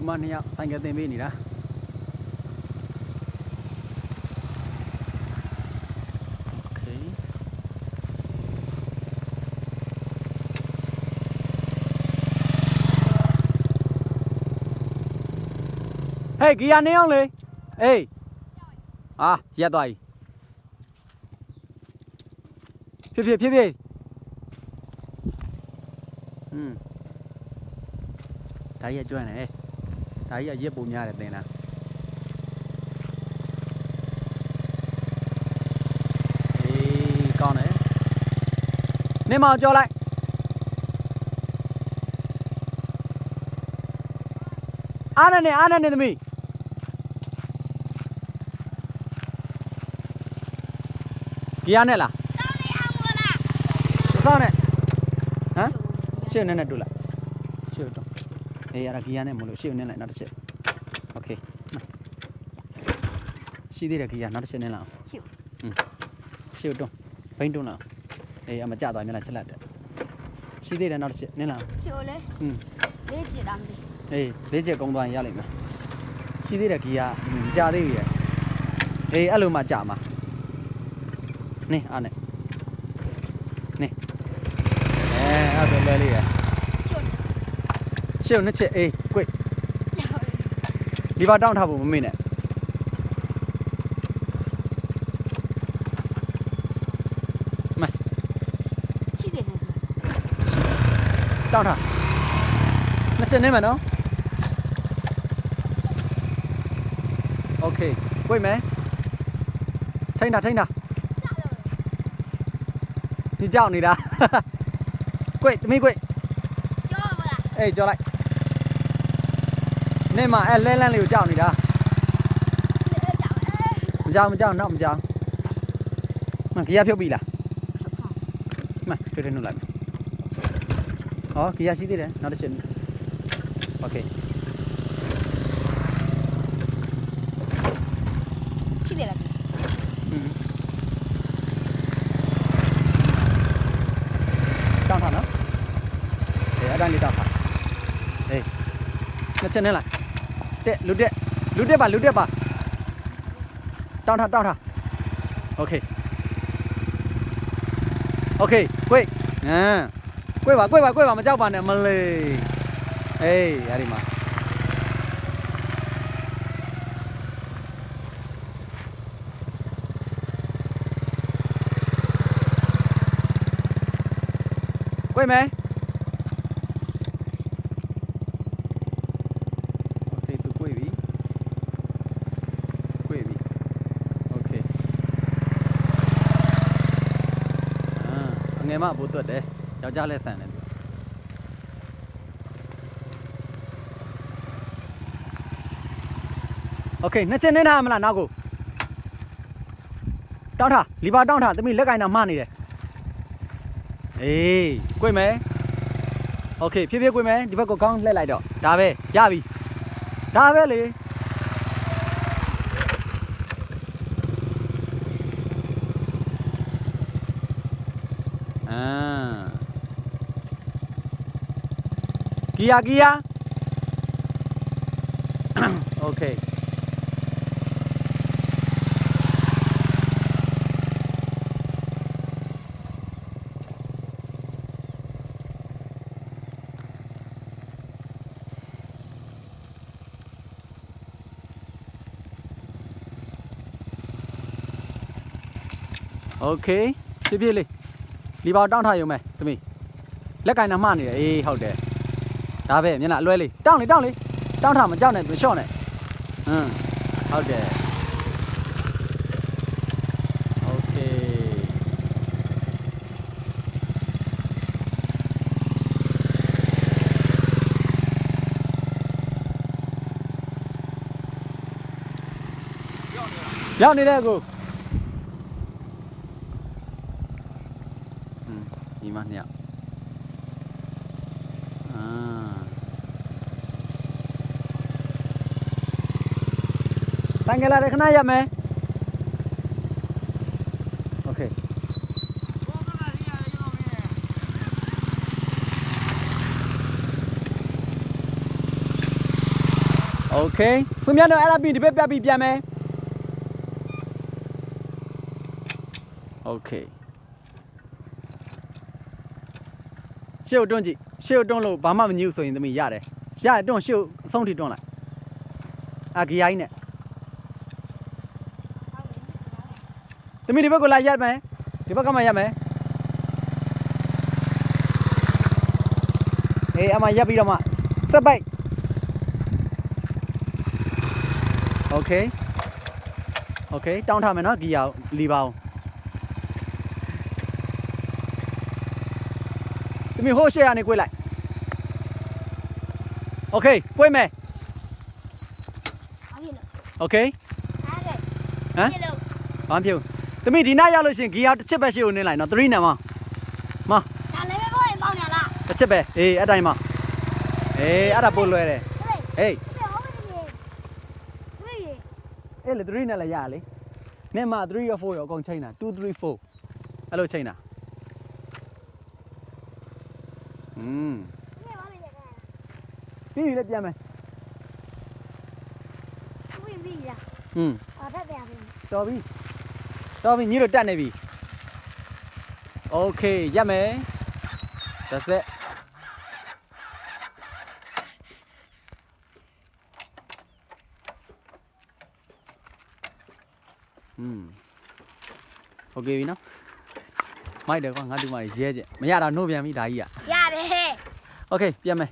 မ2ယောက်ဆိုင်ကတင်ပေးနေတာโอเคဟေးဂီယာနေအောင်လေအေးရက်သွားပြီဖြည်းဒါကြီးကကျွမ်းတယ်ဒါကြီးကရက်ပုံများတယ်တင်လားအေးကောင်းတယ်နေမောင်ကြော်လိုက်အားနဲ့သမီးဂီယာနဲ့လားစောင်းနေဟမ်ရှေ့နဲ့တူလားရှေ့တော့အေးအဲ့ဒါဂီယာနဲ့မလို့ရှေ့နဲ့လိုက်နောက်တစ်ချက်โอเคရှိသေးတယ်ဂီယာနောက်တစ်ချက်နဲ့လာအောင်ရှေ့တော့ဘိန်းတွန်းလာအေးအမကြသွားမျက်နှာချက်လက်တယ်ရှိသေးတယ်နောက်တစ်ချက်နဲ့လာရှေ့လေလေးချက်တာမသိအေးလေးချက်ကုန်းသွားရင်ရလိမ့်မယ်ရှိသေးတယ်ဂီယာမကြသေးဘူးရဲ့အေးအဲ့လိုမှကြမှာနေအားနဲ့နေအဲ့ဒါလဲလေးရရှေ့နှစ်ချက်အေးကွိတ်ဒီပါတောင်းထားဖို့မမေ့နဲ့မရှိတယ်တောင်းထားနှစ်ချက်နေမယ်နော်โอเคကွိတ်မယ်ထိန်းတာဒီကြောက်နေတာကွိတ်သမီးကွိတ်ကြောက်ပါလားအေးကြောက်လိုက်နေမှာအဲလဲလန်းလေးကိုကြောက်နေတာမကြောက်နောက်မကြောက်မဂီယာဖြုတ်ပြီလားမတွေ့တယ်နှုတ်လိုက်မယ်ဟောဂီယာရှိသေးတယ်နောက်တစ်ချက်โอเคရှိတယ်လားတောင်းထားနော်အေးအဲ့ဒါလေးတောင်းထားအေးနှစ်ချက်နဲ့လိုက်တက်လူတက်ပါတောင်းထားโอเคကွိတ်ကွိတ်ပါမကြောက်ပါနဲ့မလေးအေးအဲ့ဒီမှာကွိတ်မယ်โอเคသူကွိတ်ပြီโอเคအငယ်မဘိုးတွတ်တယ်ယောက်ျားလည်းဆန်တယ်သူโอเคနှစ်ချက်နေထားမလားနောက်ကိုတောင်းထားလီပါတောင်းထားသမီးလက်ကင်တာမှားနေတယ်အေးကွိတ်မယ်โอเคဖြည်းကွိတ်မယ်ဒီဘက်ကိုကောင်းလှည့်လိုက်တော့ဒါပဲရပြီဒါပဲလေဂီယာโอเคโอเคဖြည်းလေးလီပါတောင်းထားရုံပဲသမီးလက်ကင်တာမှားနေတယ်အေးဟုတ်တယ်ဒါပဲမျက်နှာအလွဲလေးတောင်းထားမကြောက်နဲ့သူရှော့နဲ့ဟုတ်တယ်โอเคရောက်နေတယ်ကိုဒီမှာညဆိုင်ကလာရခဏရမယ်โอเค Okay သူများတော့အဲ့ဒါပြီးဒီဘက်ပြပြီးပြန်မယ် Okay ရှေ့ကိုတွန်းကြည့်ရှေ့ကိုတွန်းလို့ဘာမှမညှိဘူးဆိုရင်သမီးရတယ်ရတယ်တွန်းရှေ့ကိုအဆုံးထိတွန်းလိုက်အာဂီယာကြီးနဲ့သမီးဒီဘက်ကိုလာရက်မယ်ဒီဘက်ကမှရက်မယ်အေးအမရက်ပြီးတော့မှစက်ပိုက် Okay Okay တောင်းထားမယ်နော်ဂီယာလီပါအောင်သမီးဟိုရှေ့ကနေကွေးလိုက် Okay ကွေးမယ် ဘာဖြစ်လို့ Okay အားရ ဟမ် ဖြစ်လို့ ဘာဖြစ်ဘူးသမီးဒီနားရောက်လို့ရှိရင်ဂီယာတစ်ချက်ပဲရှေ့ကိုနင်းလိုက်နော်3နံပါတ်မ ဒါလည်းပဲဘောရင်ပေါင်းရလား တစ်ချက်ပဲအေးအဲ့တိုင်းမအေးအဲ့ဒါပို့လွယ်တယ် ဟေး ဟေး ဟောဝင်နေဟေး အေးလေ3နဲ့လည်းရလေနင်းမ3ရော4ရောအကုန်ချိန်တာ2 3 4အဲ့လိုချိန်တာနေပါလေရတာ ပြီးပြီလေပြန်မယ် ဝင်ပြီလား ဘာထက်ပြန်ပြီ တော်ပြီတော်ပြီညီတို့တက်နေပြီ Okay ရက်မယ်that's it โอเคပြီနော်မိုက်တယ်ကွာငါဒီမှာရဲချက်မရတာနှုတ်ပြန်ပြီဒါကြီးอ่ะ ရတယ် Okay ပြန်မယ်